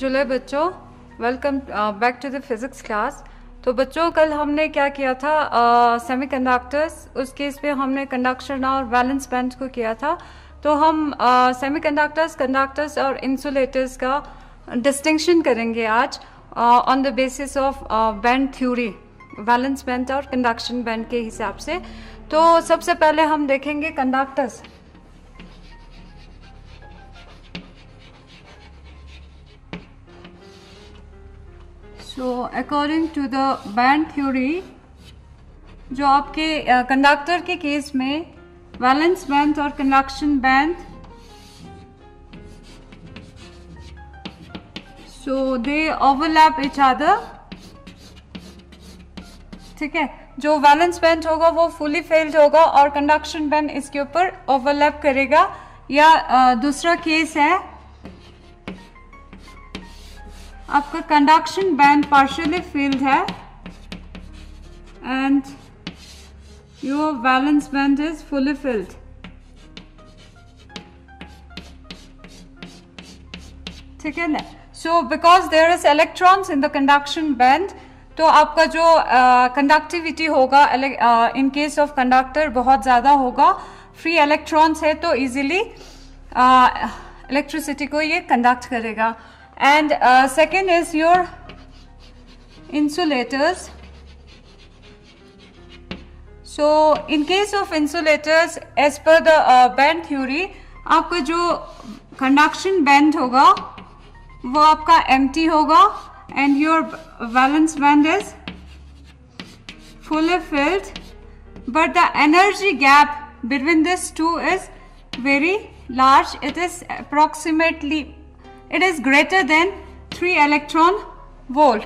जुले बच्चों, welcome back to the physics class. तो बच्चों, कल हमने क्या किया था, सेमीकंडक्टर्स, उस केस पे हमने कंडक्शन और वैलेंस बैंड को किया था। तो हम सेमीकंडक्टर्स और इंसुलेटर्स का डिस्टिंक्शन करेंगे आज on the basis of band theory, valence band और कंडक्शन बैंड के हिसाब से। तो सबसे पहले हम देखेंगे conductors. So according to the band theory, जो आपके कंडक्टर के केस में वैलेंस बैंड और conduction band, so they overlap each other। ठीक है, जो वैलेंस बैंड होगा वो फुली फिल्ड होगा और कंडक्शन बैंड इसके ऊपर ओवरलैप करेगा। या दूसरा केस है आपका कंडक्शन बैंड पार्शियली फिल्ड है and your valence band is fully filled. ठीक है ना। So because there is electrons in the conduction band, तो आपका जो कंडक्टिविटी होगा इन केस ऑफ कंडक्टर बहुत ज़्यादा होगा। फ्री इलेक्ट्रॉन्स है तो इजीली इलेक्ट्रिसिटी को ये कंडक्ट करेगा। And second is your insulators. So in case of insulators, as per the band theory, आपका जो conduction band होगा वो आपका empty होगा and your valence band is fully filled, but the energy gap between these two is very large. It is approximately it is greater than 3 electron volt.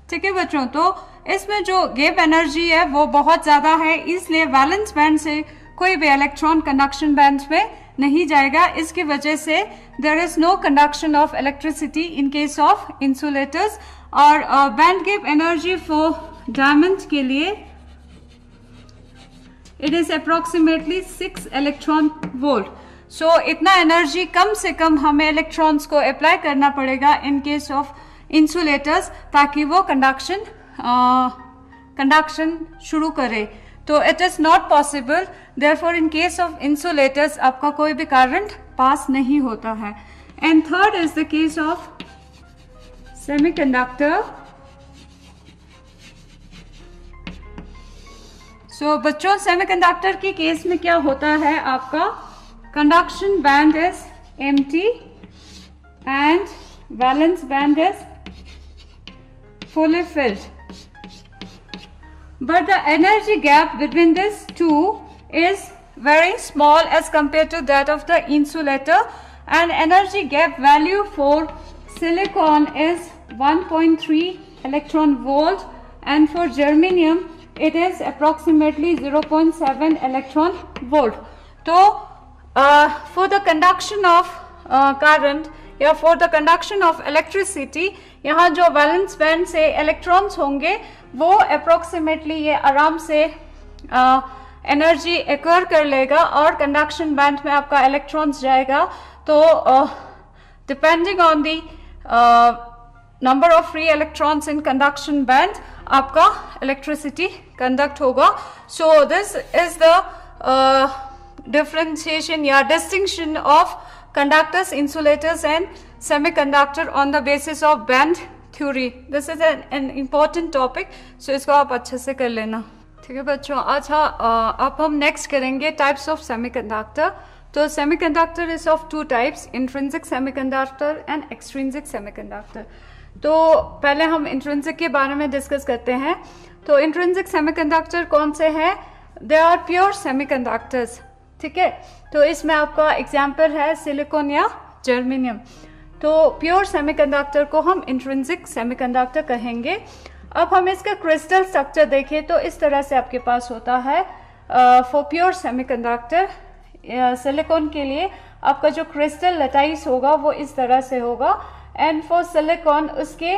ठीक है बच्चों, तो इसमें जो गैप एनर्जी है वो बहुत ज़्यादा है, इसलिए वैलेंस बैंड से कोई भी इलेक्ट्रॉन कंडक्शन बैंड में नहीं जाएगा। इसकी वजह से there is no conduction of electricity in case of insulators. और band gap energy for diamond के लिए it is approximately 6 electron volt. So इतना एनर्जी कम से कम हमें इलेक्ट्रॉन्स को अप्लाई करना पड़ेगा इन केस ऑफ इंसुलेटर्स, ताकि वो कंडक्शन शुरू करे। तो it is not possible, therefore in case of insulators आपका कोई भी करंट पास नहीं होता है। And third is the case of semiconductor. So बच्चों, सेमीकंडक्टर के केस में क्या होता है, आपका conduction band is empty and valence band is fully filled, but the energy gap between these two is very small as compared to that of the insulator, and energy gap value for silicon is 1.3 electron volt, and for germanium it is approximately 0.7 electron volt. तो for the conduction of current या for the conduction of electricity, यहाँ जो valence band से electrons होंगे वो approximately ये आराम से एनर्जी एक्वायर कर लेगा और कंडक्शन बैंड में आपका इलेक्ट्रॉन्स जाएगा। तो depending on the number of free electrons in conduction band आपका इलेक्ट्रिसिटी कंडक्ट होगा। सो दिस इज द differentiation या distinction of conductors, insulators and semiconductor on the basis of band theory. This is an important topic, so इसको आप अच्छे से कर लेना। ठीक है बच्चों। अच्छा, अब हम नेक्स्ट करेंगे types of semiconductor। तो semiconductor is of two types, intrinsic semiconductor and extrinsic semiconductor। तो पहले हम intrinsic के बारे में डिस्कस करते हैं। तो intrinsic semiconductor कौन से हैं? They are pure semiconductors। ठीक है, तो इसमें आपका एग्जाम्पल है सिलिकॉन या जर्मेनियम। तो प्योर सेमीकंडक्टर को हम इंट्रिंसिक सेमीकंडक्टर कहेंगे। अब हम इसका क्रिस्टल स्ट्रक्चर देखें तो इस तरह से आपके पास होता है। फॉर प्योर सेमीकंडक्टर सिलिकॉन के लिए आपका जो क्रिस्टल लैटाइस होगा वो इस तरह से होगा, एंड फॉर सिलिकॉन उसके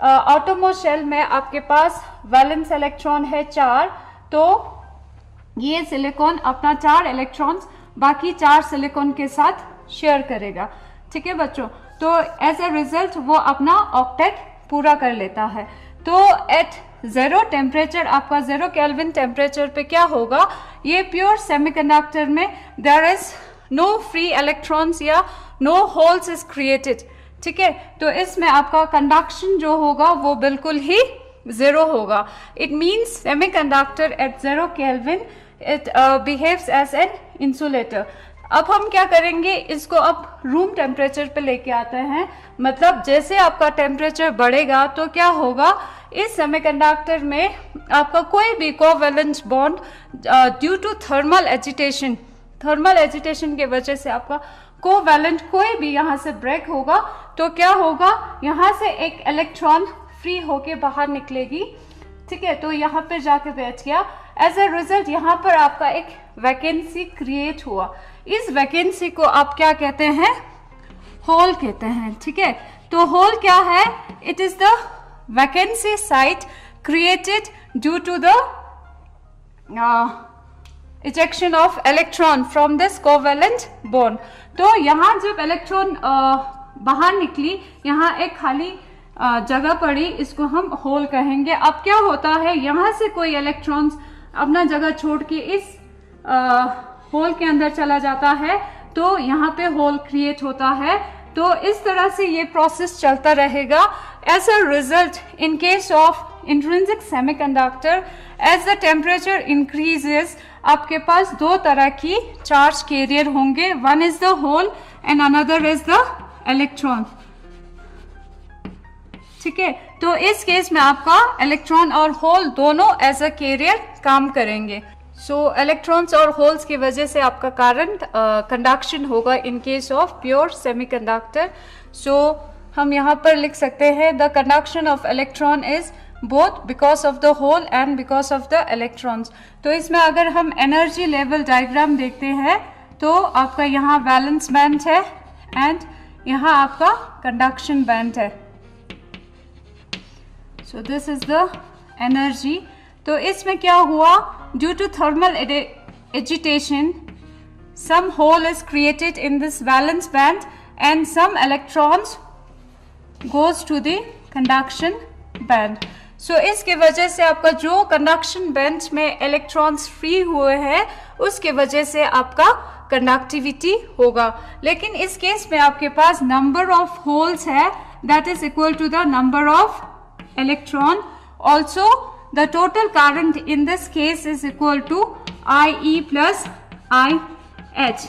आटोमोस्ट शेल में आपके पास वैलेंस इलेक्ट्रॉन है 4, तो ये सिलिकॉन अपना 4 इलेक्ट्रॉन्स बाकी 4 सिलिकॉन के साथ शेयर करेगा। ठीक है बच्चों। तो एज ए रिजल्ट वो अपना ऑक्टेट पूरा कर लेता है। तो एट 0 टेम्परेचर, आपका 0 केल्विन टेम्परेचर पे क्या होगा, ये प्योर सेमीकंडक्टर में there is no free electrons या नो होल्स इज क्रिएटेड, ठीक है। तो इसमें आपका कंडक्शन जो होगा वो बिल्कुल ही 0 होगा। It means semiconductor at 0 kelvin it behaves as an insulator. अब हम क्या करेंगे, इसको अब रूम टेम्परेचर पे लेके आते हैं। मतलब जैसे आपका टेम्परेचर बढ़ेगा तो क्या होगा, इस सेमीकंडक्टर में आपका कोई भी covalent bond due to thermal agitation की वजह से आपका कोवैलेंट कोई भी यहाँ से ब्रेक होगा, तो क्या होगा, यहाँ से एक इलेक्ट्रॉन फ्री होके बाहर निकलेगी, ठीक है। तो यहाँ पे जाके बैठ गया। एज ए रिजल्ट यहाँ पर आपका एक वैकेंसी क्रिएट हुआ। इस वैकेंसी को आप क्या कहते हैं, होल कहते हैं, ठीक है। तो होल क्या है, it is the vacancy site created due to the ejection of electron from this covalent bond. तो यहाँ जब इलेक्ट्रॉन बाहर निकली, यहाँ एक खाली जगह पड़ी, इसको हम होल कहेंगे। अब क्या होता है, यहाँ से कोई इलेक्ट्रॉन्स अपना जगह छोड़ के इस होल के अंदर चला जाता है, तो यहाँ पे होल क्रिएट होता है। तो इस तरह से ये प्रोसेस चलता रहेगा। As a result, in case of intrinsic semiconductor, as the temperature increases, आपके पास दो तरह की चार्ज कैरियर होंगे, one is the hole and another is the electron, ठीक है। तो इस केस में आपका इलेक्ट्रॉन और होल दोनों एज अ कैरियर काम करेंगे। सो इलेक्ट्रॉन्स और होल्स की वजह से आपका करंट कंडक्शन होगा in case of pure semiconductor. So हम यहाँ पर लिख सकते हैं the conduction of electron is both because of the hole and because of the electrons. तो इसमें अगर हम एनर्जी लेवल डायग्राम देखते हैं तो आपका यहाँ वैलेंस बैंड है एंड यहाँ आपका कंडक्शन बैंड है। So this is the energy. तो इसमें क्या हुआ, due to thermal agitation some hole is created in this valence band and some electrons goes to the conduction band. So इसके वजह से आपका जो conduction band में electrons free हुए हैं उसके वजह से आपका conductivity होगा। लेकिन इस केस में आपके पास number of holes है that is equal to the number of electron. Also the total current in this case is equal to IE plus IH,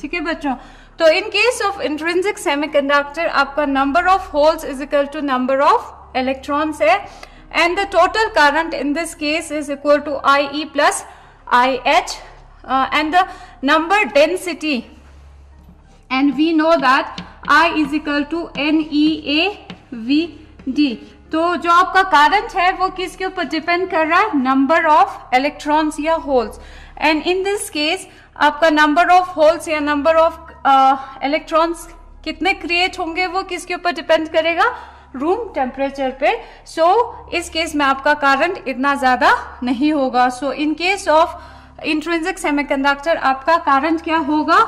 ठीक है बच्चों। तो in case of intrinsic semiconductor आपका number of holes is equal to number of electrons है and the total current in this case is equal to IE plus IH and the number density and we know that I is equal to NeAVD। तो जो आपका current है वो किसके ऊपर depend कर रहा है, नंबर ऑफ इलेक्ट्रॉन्स या holes. And in this case आपका नंबर ऑफ होल्स या नंबर ऑफ इलेक्ट्रॉन्स कितने क्रिएट होंगे वो किसके ऊपर डिपेंड करेगा, रूम टेम्परेचर पे। सो इस केस में आपका करंट इतना ज्यादा नहीं होगा। So in case of intrinsic semiconductor आपका करंट क्या होगा,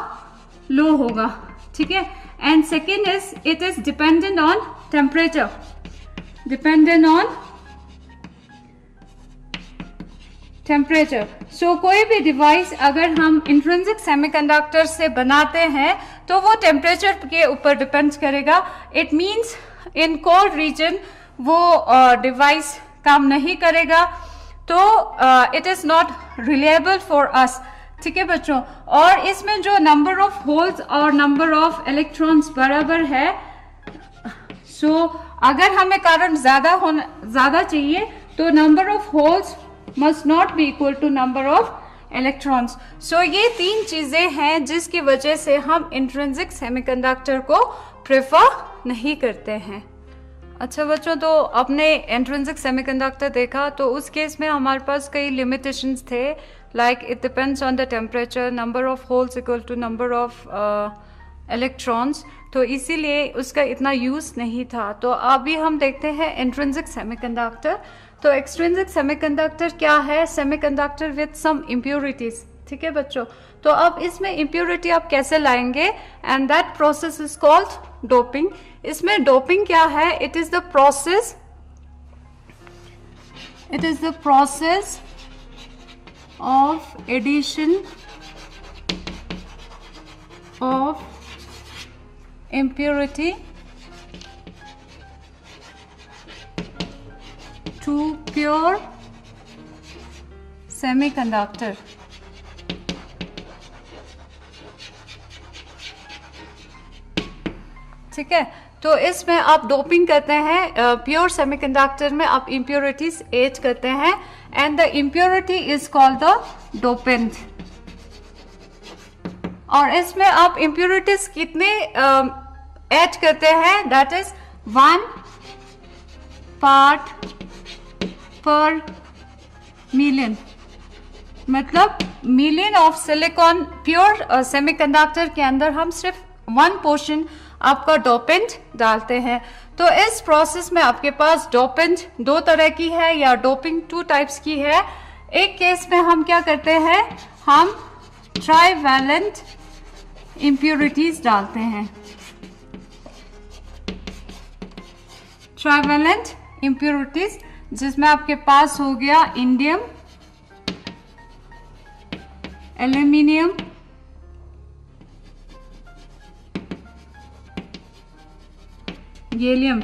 लो होगा, ठीक है। And second is it is dependent on temperature, dependent on temperature. So कोई भी डिवाइस अगर हम इंट्रिंसिक सेमीकंडक्टर से बनाते हैं तो वो टेम्परेचर के ऊपर डिपेंड करेगा। It means in cold region वो डिवाइस काम नहीं करेगा, तो it is not reliable for us, ठीक है बच्चों। और इसमें जो नंबर ऑफ होल्स और नंबर ऑफ इलेक्ट्रॉन्स बराबर है, सो अगर हमें करंट ज्यादा चाहिए तो number of holes must not be equal to number of electrons. So ये तीन चीजें हैं जिसकी वजह से हम इंट्रिंसिक सेमीकंडक्टर को प्रेफर नहीं करते हैं। अच्छा बच्चों, तो आपने इंट्रिंसिक सेमीकंडक्टर देखा तो उस केस में हमारे पास कई लिमिटेशंस थे, like it depends on the temperature, number of holes equal to number of electrons, तो इसीलिए उसका इतना यूज नहीं था। तो अभी हम देखते हैं इंट्रिंसिक सेमीकंडक्टर। तो एक्सट्रिंसिक सेमीकंडक्टर क्या है, सेमीकंडक्टर विद सम इम्प्योरिटीज, ठीक है बच्चों। तो तो अब इसमें इम्प्योरिटी आप कैसे लाएंगे, and that process is called doping. इसमें डोपिंग क्या है, it is the process of addition of impurity to pure semiconductor। ठीक है, तो इसमें आप डोपिंग करते हैं, प्योर सेमीकंडक्टर में आप इम्प्योरिटीज ऐड करते हैं, and the impurity is called the dopant. और इसमें आप इम्प्योरिटीज कितने ऐड करते हैं, दैट इज 1 पार्ट पर मिलियन, मतलब million of silicon pure semiconductor के अंदर हम सिर्फ 1 पोर्शन आपका डोपेंट डालते हैं। तो इस प्रोसेस में आपके पास डोपेंट 2 तरह की है, या डोपिंग 2 टाइप्स की है। एक केस में हम क्या करते हैं, हम ट्राइवैलेंट इम्प्योरिटीज डालते हैं। ट्राइवैलेंट इम्प्योरिटीज जिसमें आपके पास हो गया इंडियम, एल्यूमिनियम, गैलियम।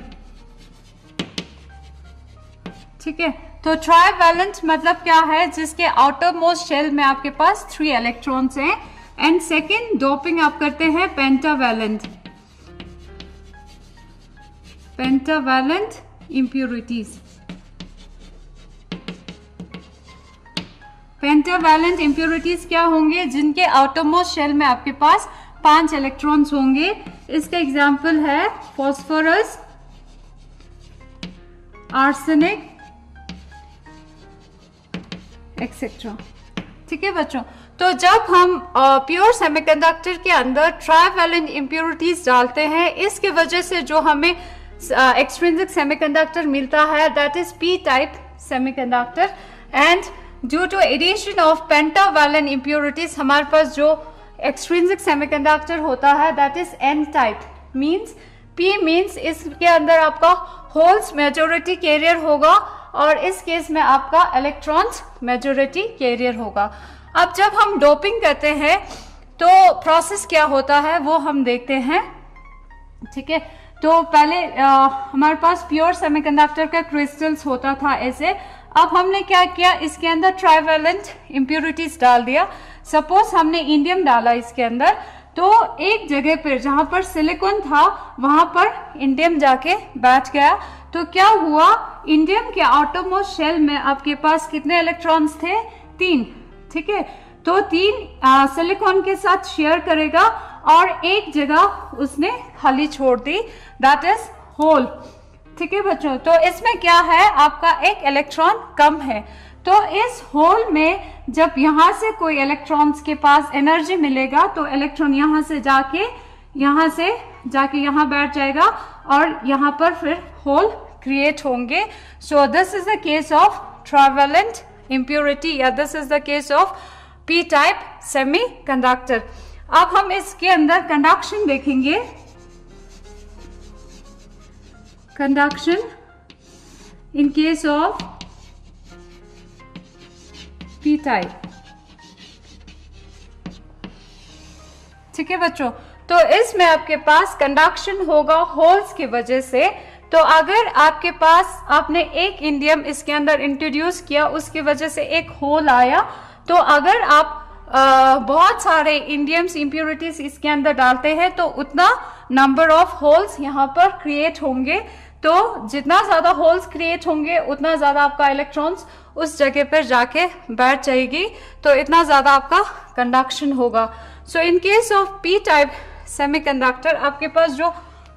ठीक है, तो ट्राइवैलेंट मतलब क्या है, जिसके आउटर मोस्ट शेल में आपके पास 3 इलेक्ट्रॉन्स हैं, एंड सेकेंड डोपिंग आप करते हैं पेंटावैलेंट इम्प्योरिटीज। पेंटावैलेंट इम्प्योरिटीज क्या होंगे, जिनके आउटर मोस्ट शेल में आपके पास 5 इलेक्ट्रॉन्स होंगे। इसका एग्जाम्पल है फॉस्फोरस, आर्सेनिक, एक्सेट्रा। ठीक है बच्चों, तो जब हम प्योर सेमीकंडक्टर के अंदर ट्राइवैलेंट इम्प्योरिटीज डालते हैं, इसके वजह से जो हमें एक्सट्रिंसिक सेमीकंडक्टर मिलता है, that is P type semiconductor, and due to addition of pentavalent impurities हमारे पास जो एक्सट्रिंसिक सेमीकंडक्टर होता है, that is N type. Means P means इसके अंदर आपका होल्स मेजॉरिटी कैरियर होगा, और इस केस में आपका इलेक्ट्रॉन्स मेजॉरिटी कैरियर होगा। अब जब हम डोपिंग करते हैं तो प्रोसेस क्या होता है वो हम देखते हैं। ठीक है, तो पहले हमारे पास प्योर सेमीकंडक्टर का क्रिस्टल्स होता था ऐसे। अब हमने क्या किया, इसके अंदर ट्राइवैलेंट इम्प्योरिटीज डाल दिया। सपोज हमने इंडियम डाला इसके अंदर, तो एक जगह पर जहां पर सिलिकॉन था वहां पर इंडियम जाके बैठ गया। तो क्या हुआ, इंडियम के आउटरमोस्ट शेल में आपके पास कितने इलेक्ट्रॉन्स थे, 3। ठीक है, तो 3 सिलिकॉन के साथ शेयर करेगा, और एक जगह उसने खाली छोड़ दी, दैट इज होल। ठीक है बच्चों, तो इसमें क्या है, आपका एक इलेक्ट्रॉन कम है। तो इस होल में जब यहां से कोई इलेक्ट्रॉन्स के पास एनर्जी मिलेगा, तो इलेक्ट्रॉन यहां से जाके यहां बैठ जाएगा, और यहां पर फिर होल क्रिएट होंगे। So this is the case of trivalent impurity, या this is the case of P type semiconductor. अब हम इसके अंदर कंडक्शन देखेंगे। Conduction in case of P type. ठीक है बच्चों, तो इसमें आपके पास कंडक्शन होगा होल्स की वजह से। तो अगर आपके पास आपने एक इंडियम इसके अंदर इंट्रोड्यूस किया, उसकी वजह से एक होल आया, तो अगर आप बहुत सारे इंडियम्स इम्प्योरिटीज इसके अंदर डालते हैं, तो उतना नंबर ऑफ होल्स यहाँ पर क्रिएट होंगे। तो जितना ज्यादा होल्स क्रिएट होंगे, उतना ज्यादा आपका इलेक्ट्रॉन्स उस जगह पर जाके बैठ जाएगी, तो इतना ज्यादा आपका कंडक्शन होगा। So in case of P type semiconductor आपके पास जो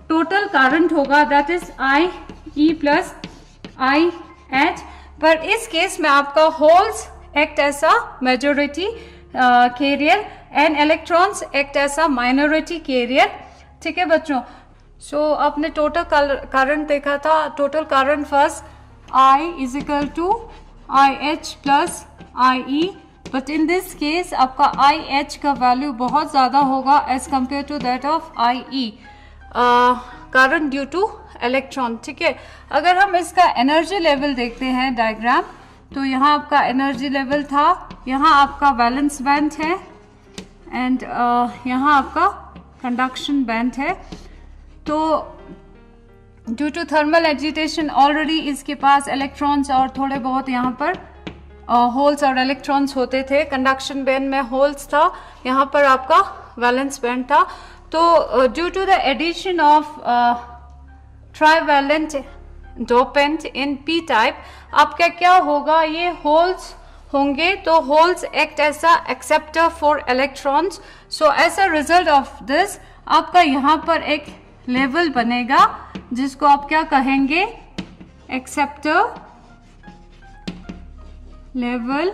टोटल करंट होगा, that is I E plus I H. पर इस केस में आपका holes act as a majority carrier and electrons act as a minority carrier. ठीक है बच्चों, सो आपने टोटल करंट देखा था। Total current first I is equal to I H plus I E but in this case आपका IH का value बहुत ज़्यादा होगा as compare to that of IE, current due to electron. ठीक है, अगर हम इसका एनर्जी लेवल देखते हैं डायग्राम, तो यहाँ आपका एनर्जी लेवल था, यहाँ आपका वैलेंस बैंड है एंड यहाँ आपका कंडक्शन बैंड है। तो due to thermal agitation already इसके पास इलेक्ट्रॉन्स और थोड़े बहुत यहाँ पर होल्स और इलेक्ट्रॉन्स होते थे। कंडक्शन बैंड में होल्स था, यहाँ पर आपका वैलेंस बैंड था। तो due to the addition of trivalent dopant in P type, आपका क्या होगा, ये होल्स होंगे, तो holes act as a acceptor for electrons. So as a result of this आपका यहाँ पर एक लेवल बनेगा जिसको आप क्या कहेंगे, acceptor level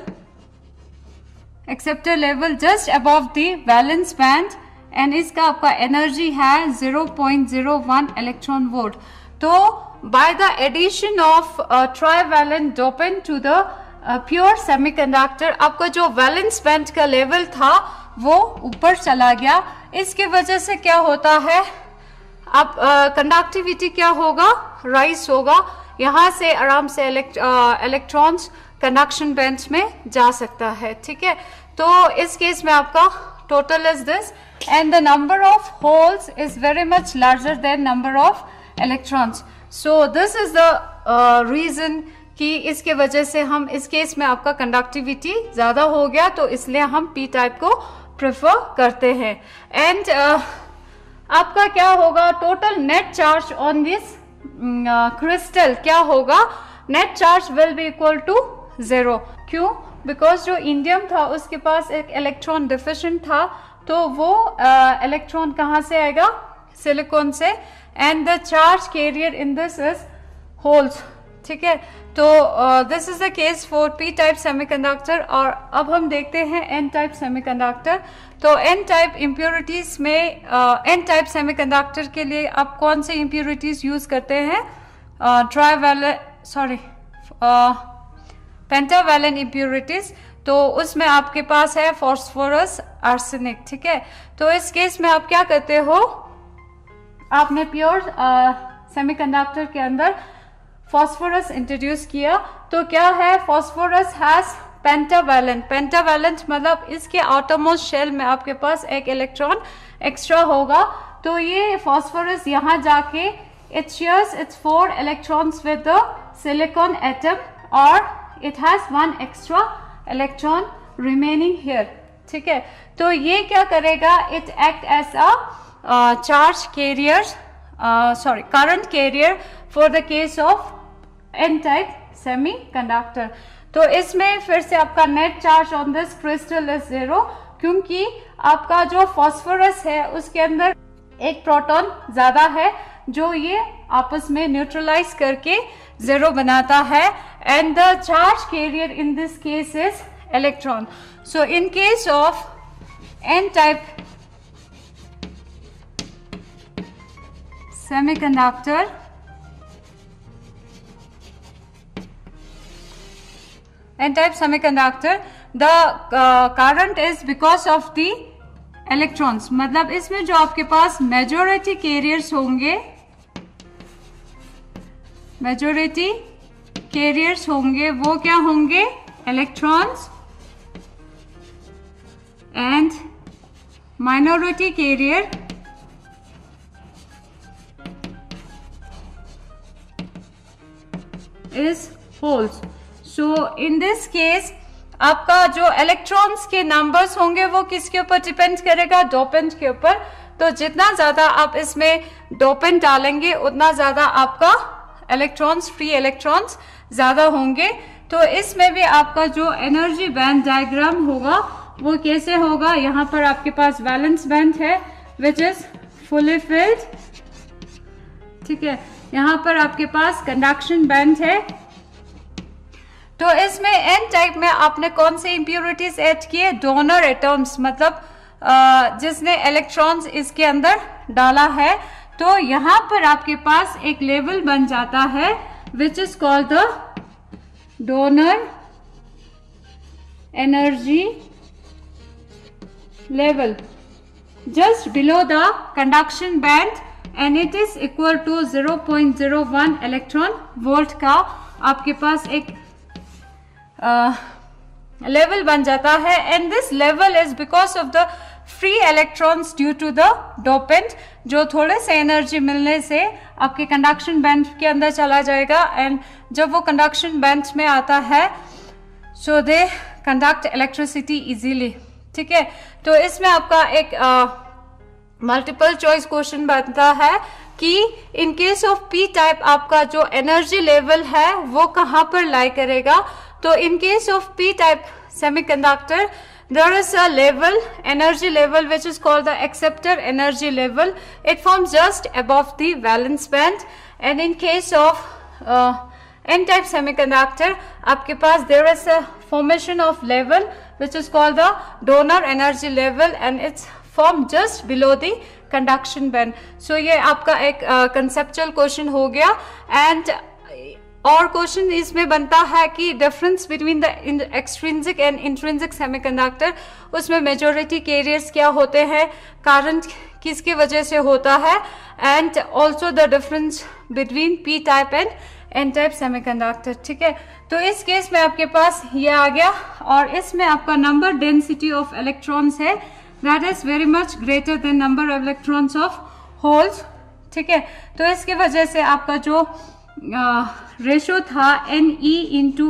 just above the valence band, and इसका आपका एनर्जी है 0.01 इलेक्ट्रॉन वोल्ट। तो by the addition of trivalent dopant to the pure semiconductor, आपका जो वैलेंस बैंड का लेवल था वो ऊपर चला गया। इसकी वजह से क्या होता है, अब कंडक्टिविटी क्या होगा, राइज होगा, यहाँ से आराम से इलेक्ट्रॉन्स कंडक्शन बैंड में जा सकता है। ठीक है, तो इस केस में आपका total is this, and the number of holes is very much larger than number of electrons. So this is the reason कि इसके वजह से हम इस केस में आपका कंडक्टिविटी ज्यादा हो गया, तो इसलिए हम पी टाइप को प्रेफर करते हैं। एंड आपका क्या होगा, total net charge on this crystal क्या होगा, net charge will be equal to 0। क्यों, बिकॉज जो इंडियम था उसके पास एक इलेक्ट्रॉन डिफिशिएंट था, तो वो इलेक्ट्रॉन कहाँ से आएगा, सिलिकॉन से, and the charge carrier in this is holes. ठीक है, तो this is the case for P type semiconductor. और अब हम देखते हैं एन टाइप सेमीकंडक्टर। तो एन टाइप इम्प्योरिटीज में एन टाइप सेमीकंडक्टर के लिए आप कौन से इम्प्योरिटीज यूज करते हैं, पेंटावैलेंट इम्प्योरिटीज। तो उसमें आपके पास है फॉस्फोरस, आर्सेनिक। ठीक है, तो इस केस में आप क्या करते हो, आपने प्योर सेमीकंडक्टर के अंदर फॉस्फोरस इंट्रोड्यूस किया। तो क्या है, फॉस्फोरस हैज पेंटावैलेंट मतलब इसके आउटरमोस्ट शेल में आपके पास एक इलेक्ट्रॉन एक्स्ट्रा होगा। तो ये फॉस्फोरस यहाँ जाके it shares its 4 electrons with the silicon atom और it has 1 extra electron remaining here. ठीक है, तो ये क्या करेगा, it act as a charge carrier, current carrier for the case of N type semiconductor. तो इसमें फिर से आपका net charge on this crystal is 0, क्योंकि आपका जो फॉस्फोरस है उसके अंदर एक प्रोटॉन ज्यादा है, जो ये आपस में न्यूट्रलाइज करके 0 बनाता है, and the charge carrier in this case is electron. So in case of N type semiconductor, n-type semiconductor, the current is because of the electrons। मतलब इसमें जो आपके पास मेजॉरिटी कैरियर्स होंगे, वो क्या होंगे, electrons, and minority carrier is holes। So in this case आपका जो इलेक्ट्रॉन्स के नंबर्स होंगे वो किसके ऊपर डिपेंड करेगा, डोपेंट के ऊपर। तो जितना ज्यादा आप इसमें डोपेंट डालेंगे उतना ज्यादा आपका इलेक्ट्रॉन्स, फ्री इलेक्ट्रॉन्स ज्यादा होंगे। तो इसमें भी आपका जो एनर्जी बैंड डायग्राम होगा वो कैसे होगा, यहाँ पर आपके पास वैलेंस बैंड है विच इज फुली फिल्ड। ठीक है, यहाँ पर आपके पास कंडक्शन बैंड है। तो इसमें एन टाइप में आपने कौन से इंप्योरिटीज ऐड किए, डोनर एटम्स, मतलब जिसने इलेक्ट्रॉन्स इसके अंदर डाला है। तो यहाँ पर आपके पास एक लेवल बन जाता है which is called the donor energy level just below the conduction band and it is equal to 0.01 electron volt का आपके पास एक लेवल बन जाता है. and this level is because of the free electrons due to the dopant, जो थोड़े से energy मिलने से आपके कंडक्शन बैंड के अंदर चला जाएगा. एंड जब वो कंडक्शन बैंड में आता है सो दे कंडक्ट इलेक्ट्रिसिटी इजीली. ठीक है, तो इसमें आपका एक मल्टीपल चॉइस क्वेश्चन बनता है कि इन केस ऑफ पी टाइप आपका जो एनर्जी लेवल है वो कहाँ पर लाई करेगा. तो in case of P type semiconductor there is a level, energy level, which is called the acceptor energy level. It forms just above the valence band. And in case of n-type semiconductor, आपके पास there is a formation of level which is called the donor energy level, and it's formed just below the conduction band. So ये आपका एक conceptual question हो गया. And और question इसमें बनता है कि difference between the extrinsic and intrinsic semiconductor, उसमें मेजॉरिटी कैरियर्स क्या होते हैं, कारण किसकी वजह से होता है, and also the difference between P type and N type semiconductor. ठीक है, तो इस केस में आपके पास ये आ गया और इसमें आपका नंबर डेंसिटी ऑफ इलेक्ट्रॉन्स है that is very much greater than number of electrons of holes. ठीक है, तो इसकी वजह से आपका जो रेशो था Ne into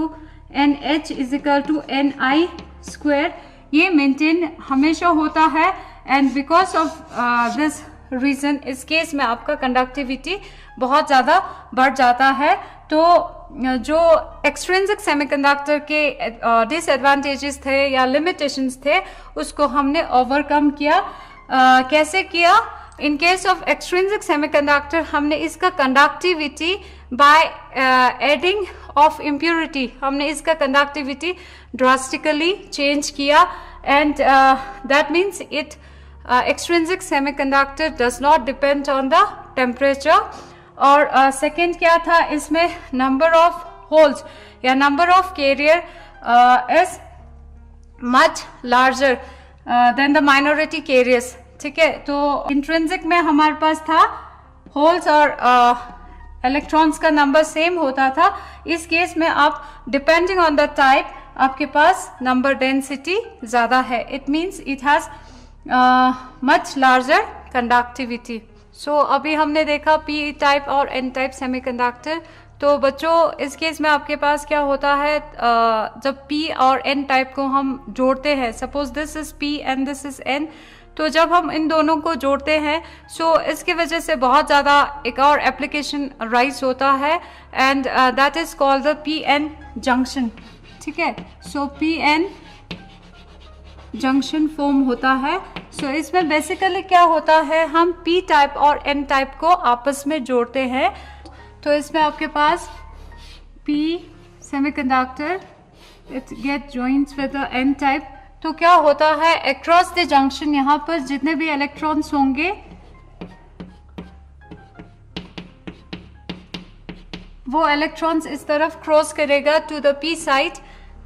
NH is equal to Ni square, ये मेंटेन हमेशा होता है. And because of this reason इस केस में आपका कंडक्टिविटी बहुत ज़्यादा बढ़ जाता है. तो जो एक्सट्रिंसिक सेमीकंडक्टर के डिसएडवांटेजेस थे या लिमिटेशंस थे उसको हमने ओवरकम किया. कैसे किया? In case of extrinsic semiconductor हमने इसका conductivity by adding of impurity, हमने इसका कंडक्टिविटी ड्रास्टिकली चेंज किया. And that means it extrinsic semiconductor does not depend on the temperature. और सेकेंड क्या था इसमें, नंबर ऑफ होल्स या number of carrier is much larger than the minority carriers. ठीक है, तो इंट्रिंसिक में हमारे पास था होल्स और इलेक्ट्रॉन्स का नंबर सेम होता था. इस केस में आप डिपेंडिंग ऑन द टाइप आपके पास नंबर डेंसिटी ज़्यादा है. It means it has much larger conductivity. So अभी हमने देखा पी टाइप और एन टाइप सेमीकंडक्टर. तो बच्चों इस केस में आपके पास क्या होता है, जब पी और एन टाइप को हम जोड़ते हैं, suppose this is P and this is an, तो जब हम इन दोनों को जोड़ते हैं सो इसकी वजह से बहुत ज़्यादा एक और एप्लीकेशन राइज होता है and that is called the P N junction. ठीक है, so P N junction form होता है. सो इसमें बेसिकली क्या होता है, हम पी टाइप और एन टाइप को आपस में जोड़ते हैं. तो इसमें आपके पास P semiconductor it get joints with the N type. तो क्या होता है, अक्रॉस द जंक्शन यहाँ पर जितने भी इलेक्ट्रॉन्स होंगे वो इलेक्ट्रॉन्स इस तरफ क्रॉस करेगा टू द पी साइड.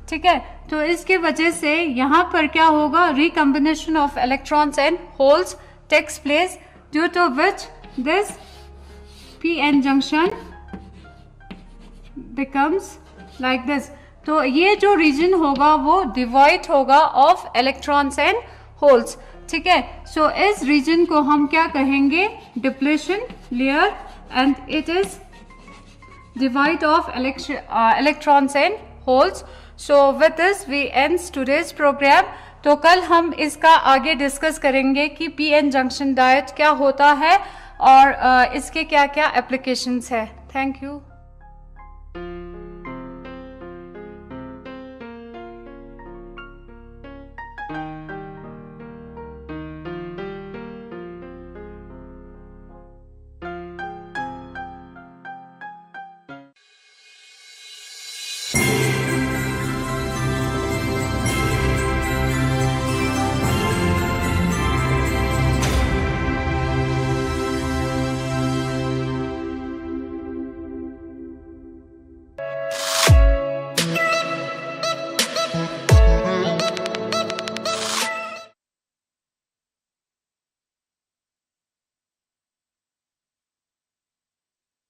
ठीक है, तो इसके वजह से यहाँ पर क्या होगा, recombination of electrons and holes takes place, due to which this P N junction becomes like this. तो ये जो रीजन होगा वो डिवाइड होगा ऑफ इलेक्ट्रॉन्स एंड होल्स. ठीक है, सो इस रीजन को हम क्या कहेंगे, depletion layer, and it is divide of electrons and holes. So with this we ends today's program. तो कल हम इसका आगे डिस्कस करेंगे कि पी एन जंक्शन डायोड क्या होता है और इसके क्या क्या एप्लीकेशंस है. Thank you.